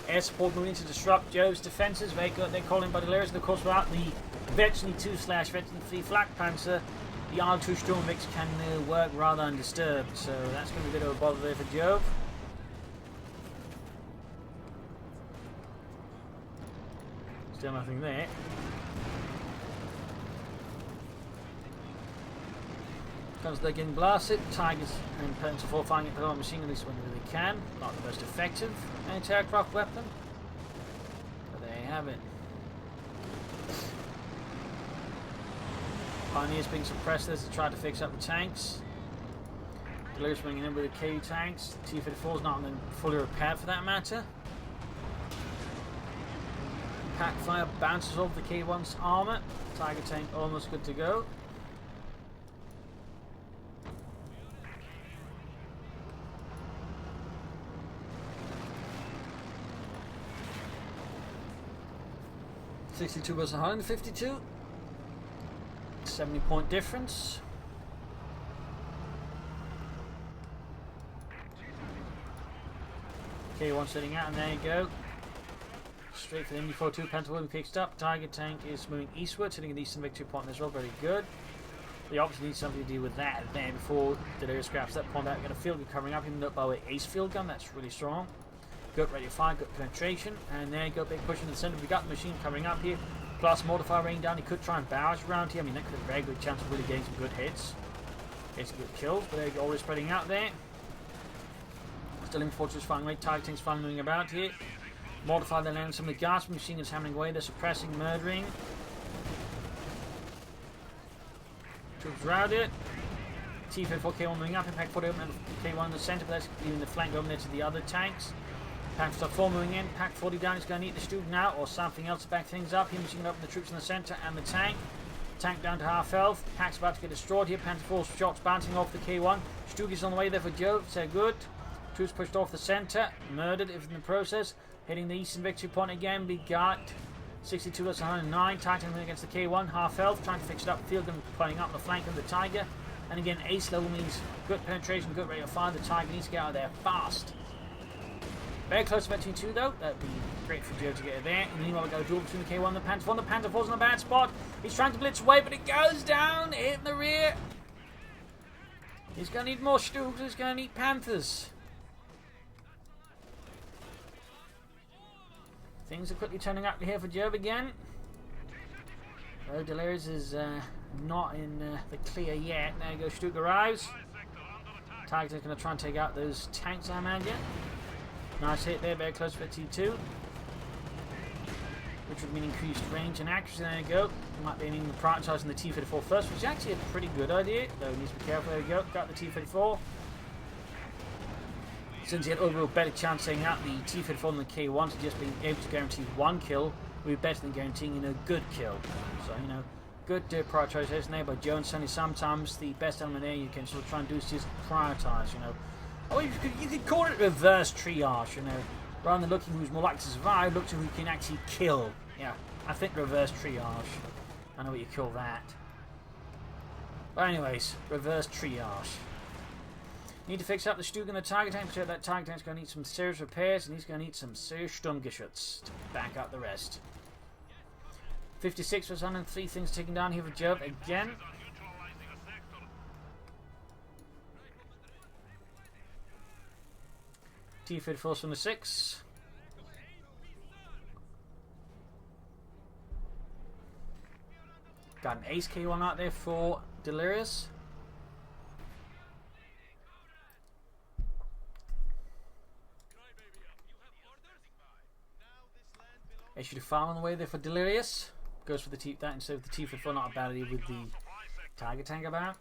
Air support moving in to disrupt Jove's defences. Very good. They're calling by Delirious. And of course, without the Veteran 2/Veteran 3 Flak Panzer, the R2 Sturmwix can work rather undisturbed. So that's going to be a bit of a bother there for Jove. Still nothing there. Because they're getting blasted, Tigers and Panther 4 firing at the machine at least when they can. Not the most effective anti-aircraft weapon. But there you have it. Pioneers being suppressed as they try to fix up the tanks. Delirious bringing in with the K tanks. T-34 is not fully repaired for that matter. Pack fire bounces off the K1's armour. Tiger tank almost good to go. (62 versus 152). 70-point difference. K1 sitting out, and there you go. Straight for the MD-42. Panther will be picked up. Tiger tank is moving eastward, sitting at the eastern victory point as well. Very good. They obviously need something to deal with that there before Delirious scraps that point out. Got a field gun covering up, even up by way ace field gun. That's really strong. Good ready to fire, good penetration, and there you go. Big push in the center. We got the machine covering up here. Plus mortar fire raining down. He could try and barrage around here. I mean, that could have a very good chance of really getting some good hits, getting some good kills. But there you go, already spreading out there. Still in fortress firing rate. Tiger tanks finally moving about here. Mortar fire then lands some of the gas machine guns hammering away. They're suppressing, murdering. Troops routed. T-34K1 moving up. Impact 40 open and K1 in the center, but that's leaving the flank open there to the other tanks. Pack 4 moving in. Pack 40 down. He's going to need the Stuke now or something else to back things up. He's machine gun up the troops in the center and the tank. Tank down to half health. Pack's about to get destroyed here. Panther 4 shots bouncing off the K1. Stuke is on the way there for Jove. So good. Troops pushed off the center. Murdered if in the process. Hitting the eastern victory point again. We got 62 versus 109. Titan against the K1. Half health. Trying to fix it up. Field gun playing up the flank of the Tiger. And again, ace level means good penetration, good rate of fire. The Tiger needs to get out of there fast. Very close to Veteran 2 though. That'd be great for Joe to get it there. And meanwhile, we've got a duel between the K1 and the Panther 4. The Panther 4's in a bad spot. He's trying to blitz away, but it goes down. Hit in the rear. He's going to need more Stooks. He's going to need Panthers. Things are quickly turning up here for Jove again. Oh, Delirious is not in the clear yet. There you go, Stuke arrives. Tiger's going to try and take out those tanks, I imagine. Nice hit there, very close for T2. Which would mean increased range and accuracy. There you go. Might be aiming prioritising the T-34 first, which is actually a pretty good idea. Though he needs to be careful. There you go, got the T-34. Since he had overall better chance of taking out the T-34 than the K1, so just being able to guarantee one kill would be better than guaranteeing a good kill. So, good prioritisation there by Jones. Certainly sometimes the best element there you can sort of try and do is just prioritise, Or you could call it reverse triage, Rather than looking who's more likely to survive, look to who you can actually kill. Yeah, I think reverse triage. I know what you call that. But anyways, reverse triage. Need to fix up the Stuke and the Tiger tank. So that Tiger tank's going to need some serious repairs, and he's going to need some serious Sturmgeschütz to back up the rest. 56 versus 103, things taken down here for Jove again. T-Fid force from the 6. Got an ace K1 out there for Delirious. Issue to file on the way there for Delirious. Goes for the T that instead of the T-54, not a bad idea with the Tiger tank about.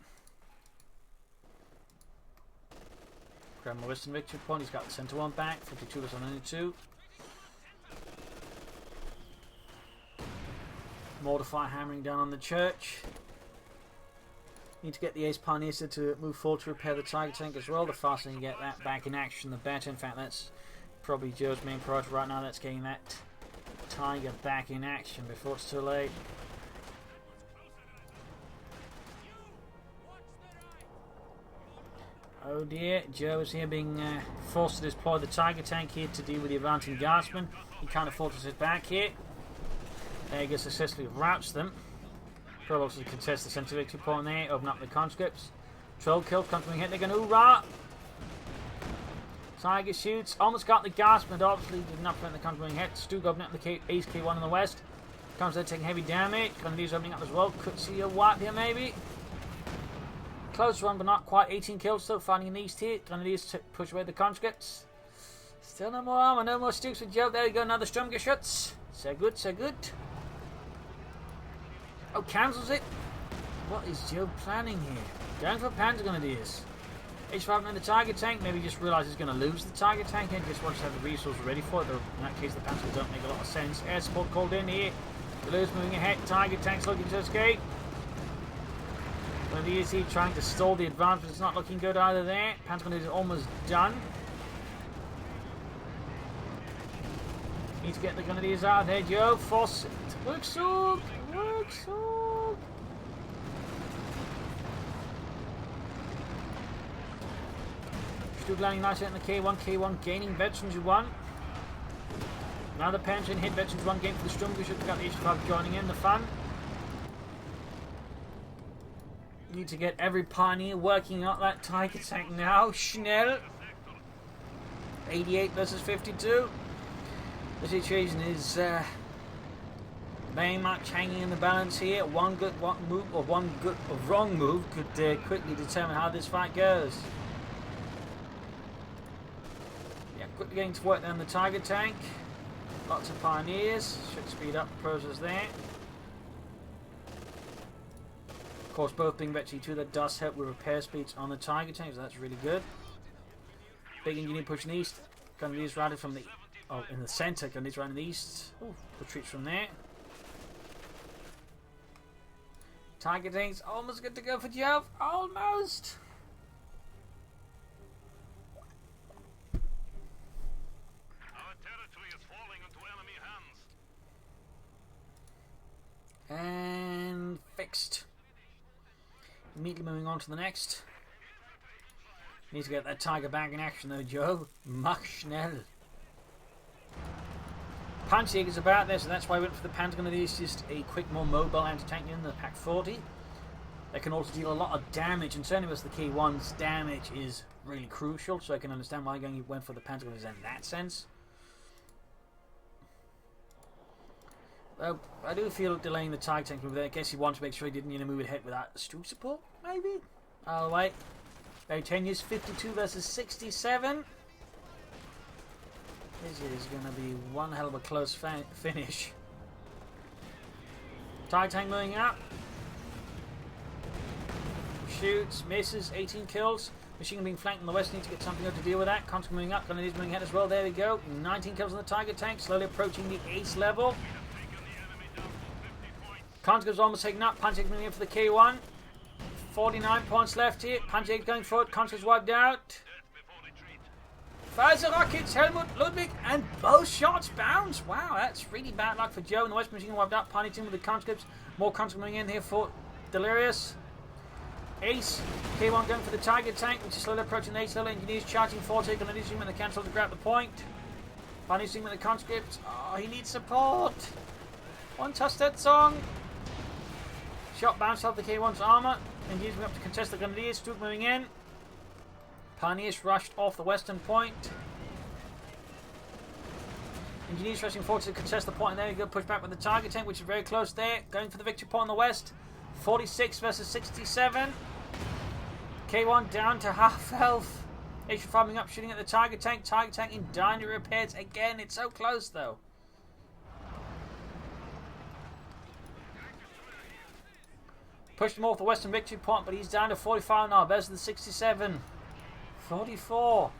Grab my Western victory point. He's got the centre one back. 52 was on only 2. Mortar fire hammering down on the church. Need to get the Ace Pioneer to move forward to repair the Tiger tank as well. The faster you get that back in action, the better. In fact, that's probably Joe's main priority right now. That's getting that Tiger back in action before it's too late. Oh dear, Joe is here being forced to deploy the Tiger tank here to deal with the advancing guardsmen. He can't afford to sit back here. There he goes, successfully routes them. Probably also contest the centre victory point there, open up the conscripts. Troll kill, coming hit, they're going to hoorah! Tiger shoots, almost got the guardsmen, but obviously did not prevent the conquering hit. Stu opening up the Ace K1 in the west. Comes there taking heavy damage. Grenadiers opening up as well. Could see a wipe here maybe. Close one, but not quite. 18 kills still, finding an east here. Grenadiers push away the conscripts. Still no more armour, no more Stukes with Jove. There we go, another Sturmgeschütz. So good, so good. Oh, cancels it. What is Jove planning here? Going for Panzer Grenadiers. H5 in the Tiger tank. Maybe just realise he's going to lose the Tiger tank and just wants to have the resources ready for it. Though in that case, the Panzers don't make a lot of sense. Air support called in here. Delirious moving ahead. Tiger tank's looking to escape. Grenadiers here trying to stall the advance, but it's not looking good either there. Panzer Grenadiers almost done. Need to get the Grenadiers out of there, Joe. Force it. Work so. Work so. Still landing nicely in the K1. K1 gaining veterans 1. Now the pension hit veterans 1 game for the Sturmgeschütz. Got the H5 joining in the fun. Need to get every Pioneer working up that Tiger tank now. Schnell. 88 versus 52. The situation is very much hanging in the balance here. One move or wrong move could quickly determine how this fight goes. Yeah, quickly getting to work down the Tiger tank. Lots of Pioneers. Should speed up the process there. Of course, both being Vetchi 2, that does help with repair speeds on the Tiger tank, so that's really good. Big engineer pushing east. Grenadiers routed from the in the centre. Grenadiers routing east. Oh, retreats from there. Tiger tank's almost good to go for Jove. Almost. Our territory is falling into enemy hands. And fixed. Immediately moving on to the next. Need to get that Tiger back in action though, Joe. Mach schnell. Panzerjäger's about there, so that's why I went for the Panzer Grenadiers. Just a quick, more mobile anti-tank unit, the Pack 40. They can also deal a lot of damage, and certainly with the K1's damage is really crucial, so I can understand why you went for the Panzer Grenadiers in that sense. I do feel delaying the Tiger tank move there. I guess he wanted to make sure he didn't move ahead without Stu support, maybe? I'll wait. Very tenuous, 52 versus 67. This is going to be one hell of a close finish. Tiger tank moving up. Shoots, misses, 18 kills. Machine gun being flanked on the west, need to get something up to deal with that. Conscript moving up, Grenadiers moving ahead as well. There we go. 19 kills on the Tiger tank, slowly approaching the ace level. Conscript's almost taken up. Panzer moving in for the K1. 49 points left here. Panzer going forward. Conscript's wiped out. Fires the rockets, Helmut, Ludwig, and both shots bounce. Wow, that's really bad luck for Joe. And the West machine gun wiped out. Pioneer team with the conscripts. More conscripts moving in here for Delirious. Ace, K1 going for the Tiger tank, which is slowly approaching the ace level. Engineers charging forward, taking an team with the cancel to grab the point. Pioneer team with the conscripts. Oh, he needs support. One touch that song. Shot bounced off the K1's armour. Engineers moving up to contest the Grenadiers. Stuk moving in. Pioneers rushed off the western point. Engineers rushing forward to contest the point, and there you go, push back with the target tank, which is very close there. Going for the victory point on the west. 46 versus 67. K1 down to half health. Asian farming up, shooting at the target tank. Target tank in dire need repairs again. It's so close though. Pushed him off the western victory point, but he's down to 45 now versus the 67. 44.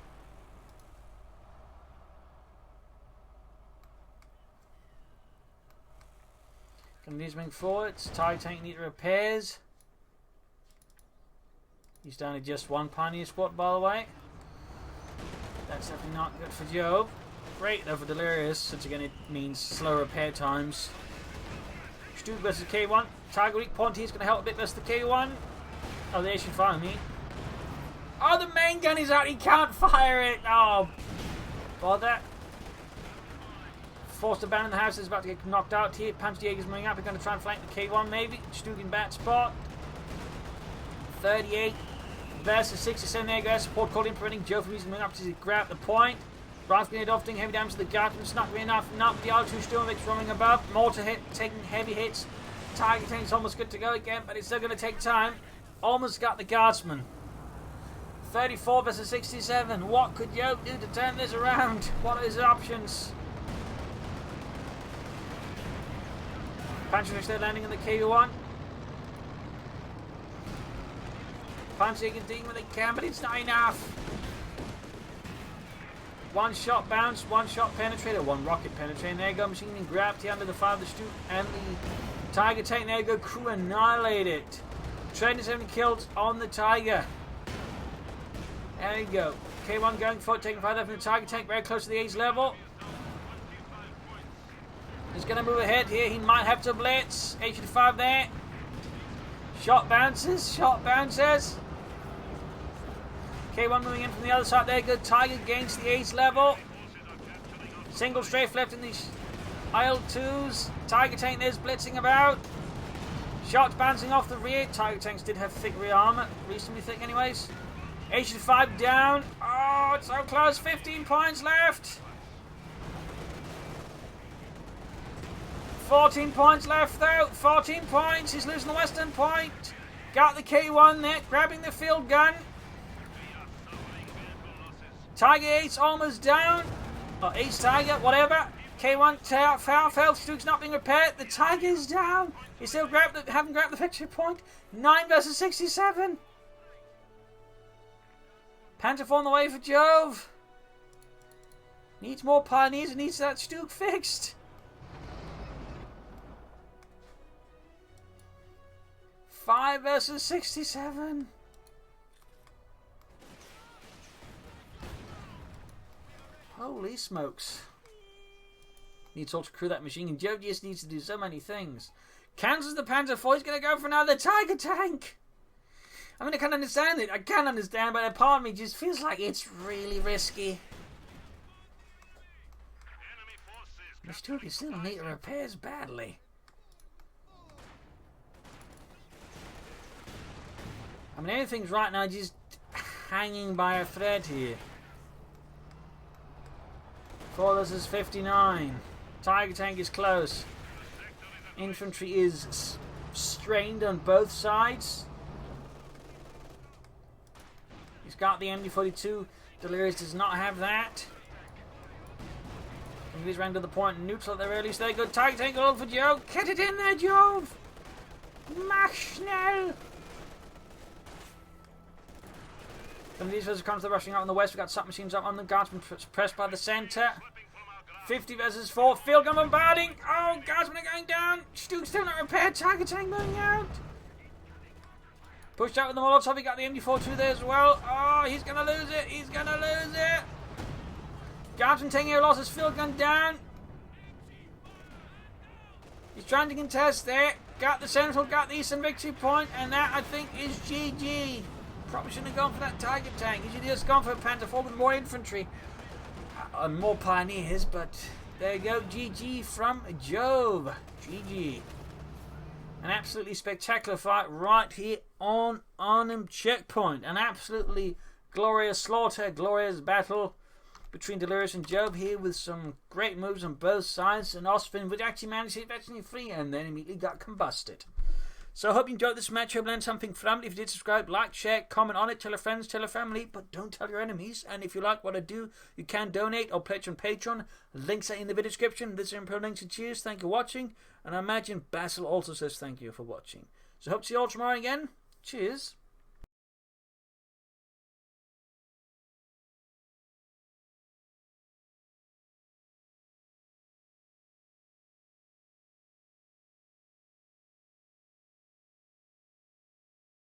Continues moving forwards. Target tank need repairs. He's down to just one pioneer squad, by the way. That's definitely not good for Jove. Great though for Delirious, since again it means slow repair times. Stu versus K1. Target weak point here is going to help a bit versus the K1. Oh, the Asian fire me. Oh, the main gun is out. He can't fire it. Oh, bother. Forced to abandon the house. Is about to get knocked out here. Panzerjäger's moving up. He's going to try and flank the K1 maybe. Stug in bad spot. 38 versus 67. There you go. Support called in, preventing Joe from moving up to grab the point. Rifle grenade off, doing heavy damage to the guardsman. It's not going to be enough. Not the other two Sturmviks running above. Mortar hit, taking heavy hits. Target tank's almost good to go again, but it's still going to take time. Almost got the guardsman. 34 versus 67. What could Joe do to turn this around? What are his options? Panzer still landing in the K1. Panzer doing what they can, but it's not enough. One shot bounce, one shot penetrator, one rocket penetrating. There you go, machine being grabbed here under the fire of the Stu and the Tiger tank. There you go, crew annihilated. 270 kills on the Tiger. There you go. K1 going forward, taking fire from the Tiger tank, very close to the A's level. He's going to move ahead here. He might have to blitz. 85 there. Shot bounces. Shot bounces. K1 moving in from the other side there. Good. Tiger gains the A's level. Single strafe left in the IL-2s. Tiger tank there's blitzing about. Shots bouncing off the rear. Tiger tanks did have thick rear armor. Reasonably thick anyways. 85 down. Oh, it's so close. 15 points left. 14 points left though. 14 points. He's losing the western point. Got the K1 there. Grabbing the field gun. Tiger 8's almost down. Or Ace Tiger, whatever. K1 foul. Stuke's not being repaired. The Tiger's down. He still haven't grabbed the victory point. 9 versus 67. Panther on the way for Jove. Needs more pioneers and needs that Stuke fixed. 5 versus 67. Holy smokes. Needs all to crew that machine, and Jove just needs to do so many things. Cancels the Panzer IV. He's going to go for another Tiger tank. I mean, I can understand it. I can understand, but a part of me just feels like it's really risky. The Stuke is still need repairs badly. I mean, everything's right now just hanging by a thread here. 4 versus 59. Tiger tank is close. Infantry is strained on both sides. He's got the MD-42. Delirious does not have that. He's ran to the point neutral at the early stage. Good Tiger tank all for Jove. Get it in there, Jove. Mach schnell. Some of these versus comes to the rushing out on the west. We've got submachines up on the guardsmen pressed by the centre. 50 versus 4. Field gun bombarding. Oh, guardsmen are going down. Stuke's still not repaired. Tiger tank moving out. Pushed out with the Molotov. He got the MD-42 there as well. Oh, he's going to lose it. He's going to lose it. Guardsman taking air losses. Field gun down. He's trying to contest there. Got the central. Got the eastern victory point. And that, I think, is GG. Probably shouldn't have gone for that Tiger tank. He should have just gone for a Panther IV with more infantry. And more pioneers, but there you go. GG from Jove. GG. An absolutely spectacular fight right here on Arnhem Checkpoint. An absolutely glorious slaughter, glorious battle. between Delirious and Jove here with some great moves on both sides, and Osfin would actually manage to hit Veteran free and then immediately got combusted. So I hope you enjoyed this match. I hope you learned something from it. If you did, subscribe, like, share, comment on it, tell your friends, tell your family, but don't tell your enemies. And if you like what I do, you can donate or pledge on Patreon. Links are in the video description. This is Imperial Links and cheers. Thank you for watching. And I imagine Basil also says thank you for watching. So hope to see you all tomorrow again. Cheers.